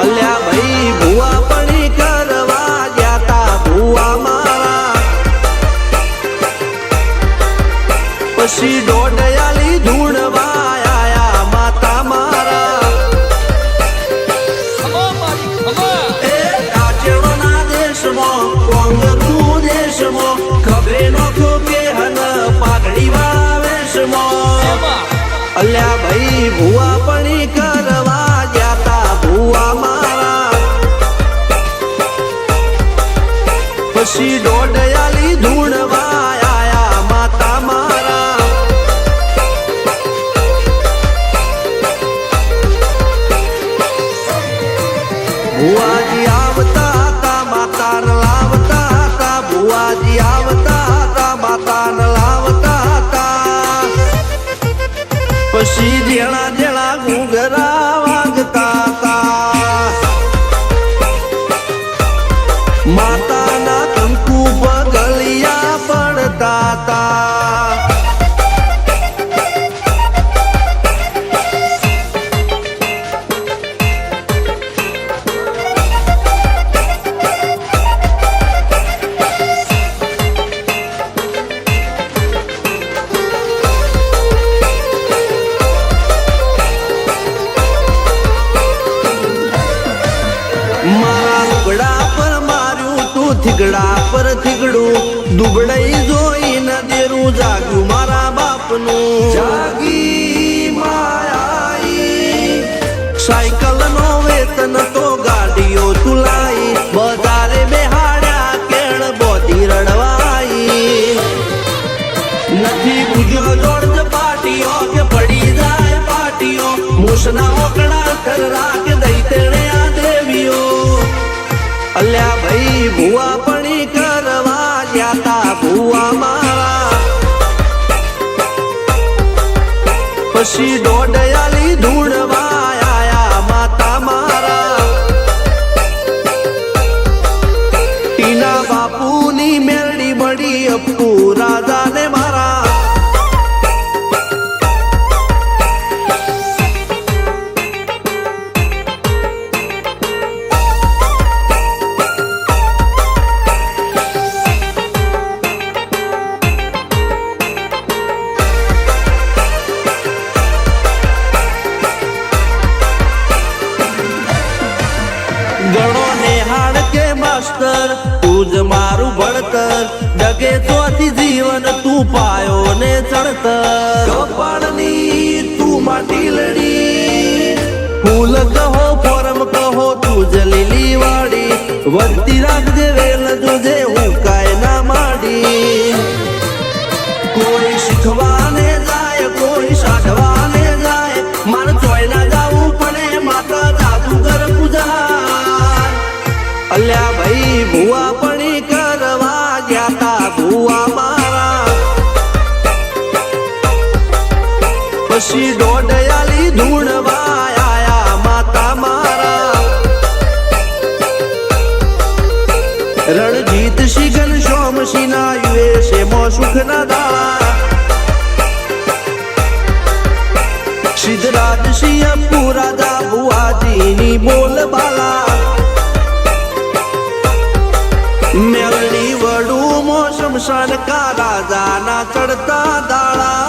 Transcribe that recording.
અલ્યા ભાઈ ભુવા પણી કરવા જાતા ભુવા મારા પછી દોડયાલી ધૂણવા આયા માતા મારા એ કાચેવના દેશમાં કોંગતું દેશમાં ખબરે નોખો કે હન પાઘડી વાળા વેશમાં અલ્યા ભાઈ ભુવા પણી કરવા જાતા ભુવા મારા પછી દોડયાલી ધૂણવા આયા માતા મારા ભુવાજી આવતા હતા માતાને લાવતા હતા ભુવાજી આવતા હતા માતાને લાવતા હતા પછી જેણા જેણા ઘૂંઘરા વાગતા હતા માતાના કંકુ પગલિયા પડતા હતા મારા લુગડા પર માર્યું તું થીગડા પર થીગડું દુબળાઈ જોઈને દેરું જાગ્યું મારા બાપનું જાગી માયાઈ સાયકલ નો વેતન તો ગાડીઓ તુલાઈ બજારે બેહાડ્યા કેળ બોધી રડવાઈ નથી બુજ્યો જોડ પાટીઓ કે પડી જાય પાટીઓ મૂસના ઓકડા ખરા કે દઈ તેણે આ દેવીઓ અલ્યા ભાઈ ભુવા પણી કરવા જાતા ભુવા મારા પછી દોડયાલી ધૂણવા આયા માતા મારા ટીના બાપુની મેરડી મળી અપ્પુ રાજાને મારા ગણો નેહાળ કે માસ્ટર તું જ મારું ભણતર ડગે તોથી જીવન તું પાયો ને ચણતર કપાળની તું માટી લડી ફૂલ કહો ફોરમ કહો તું જ લીલી વાડી વધતી રાખજે વેલ જોજે હું કાય ના માડી કોઈ શીખવાને જાય કોઈ સાધવાને જાય મારે ચોય ના જાવું પડે માતા જાદુગર પૂજા અલ્યા ભાઈ ભુવા પણી કરવા જાતા ભુવા મારા પછી દોડયાલી ધૂણવા આયા માતા મારા રણજીત શિગન સોમસિંહ ના યુએસે મો સુખ ના દાળા સિદ્ધરાજ સિંહ પુરાદા ભુવાજીની બોલ બાલા મેલડી વડું મોસમ શાન કા રાજાના ચડતા દાળા